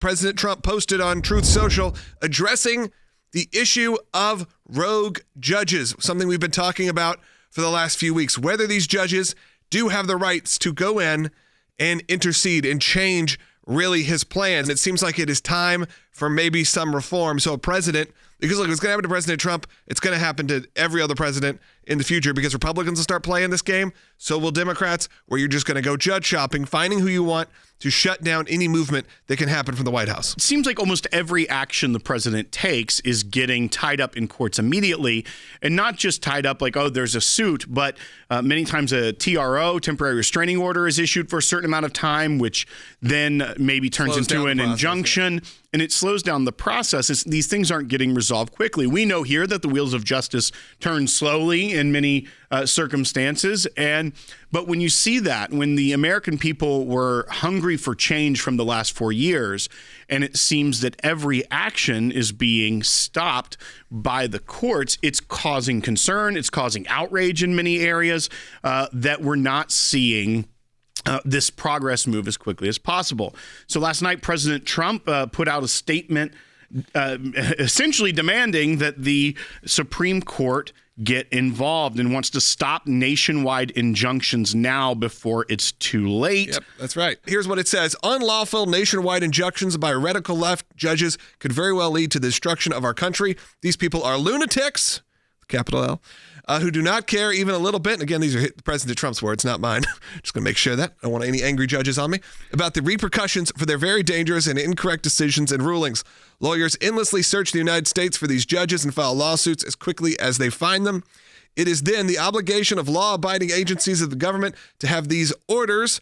President Trump posted on Truth Social addressing the issue of rogue judges, something we've been talking about for the last few weeks, whether these judges do have the rights to go in and intercede and change really his plans. It seems like it is time for maybe some reform. So a president, because look, it's going to happen to President Trump, it's going to happen to every other president in the future, because Republicans will start playing this game. So will Democrats, where you're just going to go judge shopping, finding who you want to shut down any movement that can happen from the White House. It seems like almost every action the president takes is getting tied up in courts immediately, and not just tied up like, oh, there's a suit, but many times a TRO, temporary restraining order, is issued for a certain amount of time, which then maybe turns into an injunction, and it slows down the process. These things aren't getting resolved quickly. We know here that the wheels of justice turn slowly in many circumstances, but when you see that, when the American people were hungry for change from the last 4 years, and it seems that every action is being stopped by the courts, it's causing concern, it's causing outrage in many areas that we're not seeing this progress move as quickly as possible. So last night, President Trump put out a statement essentially demanding that the Supreme Court get involved and wants to stop nationwide injunctions now before it's too late. Yep, that's right. Here's what it says. Unlawful nationwide injunctions by radical left judges could very well lead to the destruction of our country. These people are lunatics, capital L, who do not care even a little bit. And again, these are President Trump's words, not mine. Just going to make sure that I don't want any angry judges on me about the repercussions for their very dangerous and incorrect decisions and rulings. Lawyers endlessly search the United States for these judges and file lawsuits as quickly as they find them. It is then the obligation of law-abiding agencies of the government to have these orders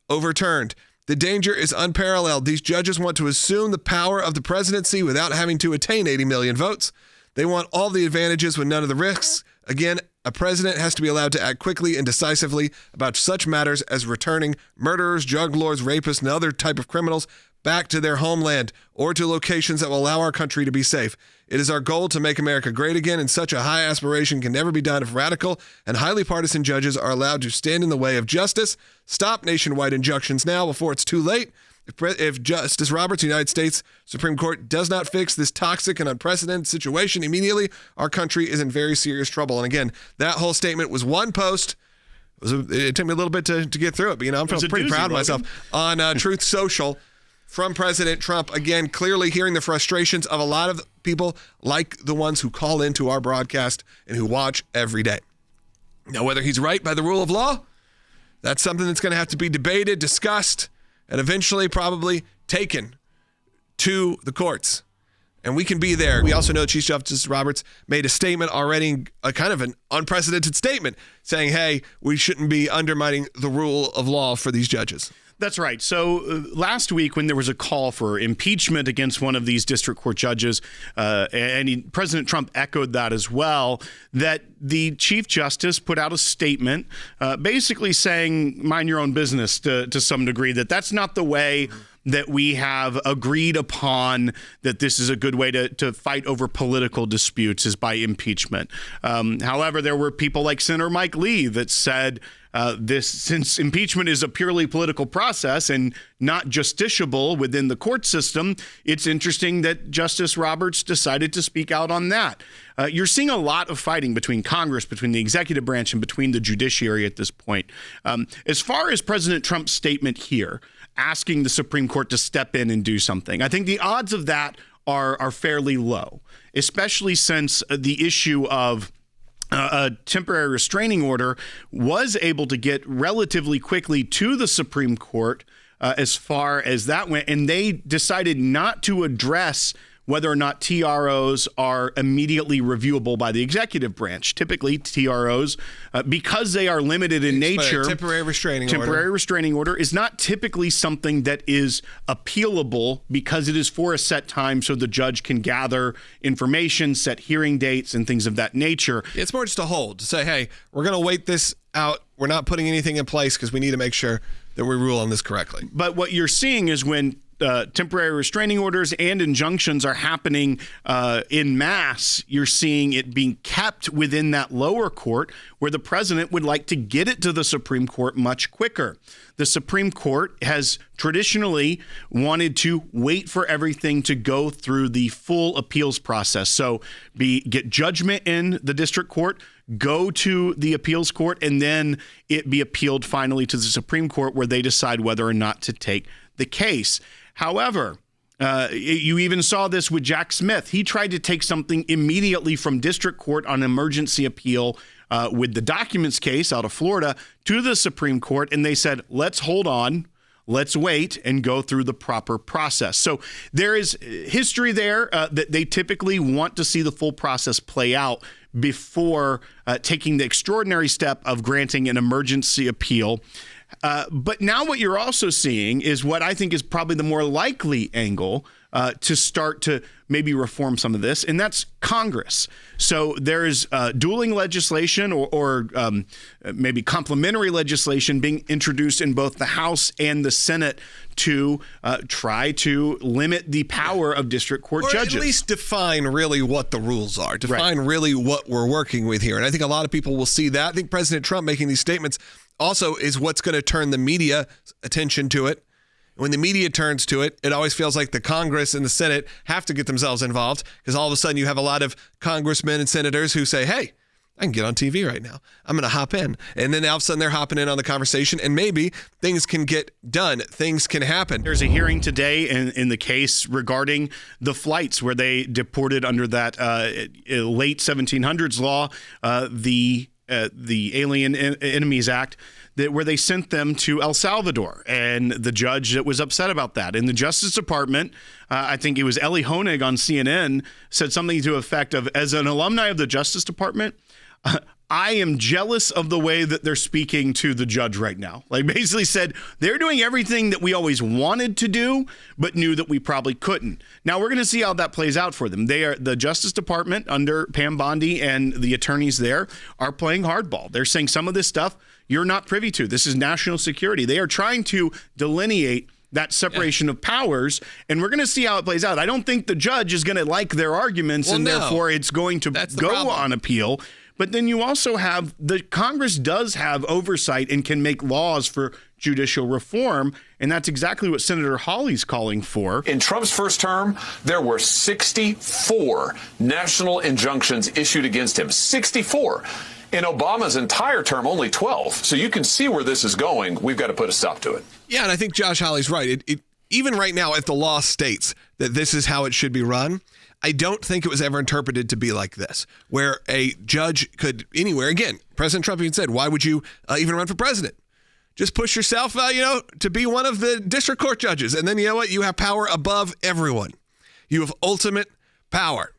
overturned. The danger is unparalleled. These judges want to assume the power of the presidency without having to attain 80 million votes. They want all the advantages with none of the risks. Again, a president has to be allowed to act quickly and decisively about such matters as returning murderers, drug lords, rapists, and other type of criminals back to their homeland or to locations that will allow our country to be safe. It is our goal to make America great again, and such a high aspiration can never be done if radical and highly partisan judges are allowed to stand in the way of justice. Stop nationwide injunctions now before it's too late. If Justice Roberts, United States Supreme Court, does not fix this toxic and unprecedented situation immediately, our country is in very serious trouble. And again, that whole statement was one post. It took me a little bit to get through it, but I'm pretty proud of myself. On Truth Social from President Trump, again, clearly hearing the frustrations of a lot of people like the ones who call into our broadcast and who watch every day. Now, whether he's right by the rule of law, that's something that's going to have to be debated, discussed, and eventually probably taken to the courts. And we can be there. We also know Chief Justice Roberts made a statement already, a kind of an unprecedented statement, saying, hey, we shouldn't be undermining the rule of law for these judges. That's right. So last week, when there was a call for impeachment against one of these district court judges, President Trump echoed that as well, that the Chief Justice put out a statement basically saying, mind your own business to some degree, that's not the way that we have agreed upon, that this is a good way to fight over political disputes is by impeachment. However, there were people like Senator Mike Lee that said since impeachment is a purely political process and not justiciable within the court system, it's interesting that Justice Roberts decided to speak out on that. You're seeing a lot of fighting between Congress, between the executive branch, and between the judiciary at this point. As far as President Trump's statement here, asking the Supreme Court to step in and do something, I think the odds of that are fairly low, especially since the issue of a temporary restraining order was able to get relatively quickly to the Supreme Court as far as that went. And they decided not to address whether or not TROs are immediately reviewable by the executive branch. Typically, TROs, because they are limited in nature, temporary restraining order is not typically something that is appealable because it is for a set time so the judge can gather information, set hearing dates, and things of that nature. It's more just a hold, to say, hey, we're going to wait this out. We're not putting anything in place because we need to make sure that we rule on this correctly. But what you're seeing is when temporary restraining orders and injunctions are happening in mass, you're seeing it being kept within that lower court where the president would like to get it to the Supreme Court much quicker. The Supreme Court has traditionally wanted to wait for everything to go through the full appeals process. So get judgment in the district court, go to the appeals court, and then it be appealed finally to the Supreme Court where they decide whether or not to take the case. However, you even saw this with Jack Smith. He tried to take something immediately from district court on emergency appeal with the documents case out of Florida to the Supreme Court, and they said, let's hold on. Let's wait and go through the proper process. So there is history there that they typically want to see the full process play out before taking the extraordinary step of granting an emergency appeal. But now what you're also seeing is what I think is probably the more likely angle to start to maybe reform some of this, and that's Congress. So there's dueling legislation or maybe complementary legislation being introduced in both the House and the Senate to try to limit the power of district court judges. Or at least define really what the rules are, define really what we're working with here. And I think a lot of people will see that. I think President Trump making these statements also is what's going to turn the media attention to it. When the media turns to it, it always feels like the Congress and the Senate have to get themselves involved because all of a sudden you have a lot of congressmen and senators who say, hey, I can get on TV right now. I'm going to hop in. And then all of a sudden they're hopping in on the conversation and maybe things can get done. Things can happen. There's a hearing today in the case regarding the flights where they deported under that late 1700s law, the Alien Enemies Act, where they sent them to El Salvador, and the judge that was upset about that. And the Justice Department, I think it was Ellie Honig on CNN, said something to the effect of, as an alumni of the Justice Department, I am jealous of the way that they're speaking to the judge right now. Like basically said, they're doing everything that we always wanted to do, but knew that we probably couldn't. Now we're going to see how that plays out for them. The Justice Department under Pam Bondi and the attorneys there are playing hardball. They're saying some of this stuff you're not privy to. This is national security. They are trying to delineate that separation of powers, and we're going to see how it plays out. I don't think the judge is going to like their arguments, therefore it's going to go on appeal. But then you also have the Congress does have oversight and can make laws for judicial reform, and that's exactly what Senator Hawley's calling for. In Trump's first term, there were 64 national injunctions issued against him. 64. In Obama's entire term, only 12. So you can see where this is going. We've got to put a stop to it. Yeah, and I think Josh Hawley's right. Even right now, if the law states that this is how it should be run, I don't think it was ever interpreted to be like this, where a judge could anywhere. Again, President Trump even said, why would you even run for president? Just push yourself, to be one of the district court judges. And then you know what? You have power above everyone. You have ultimate power.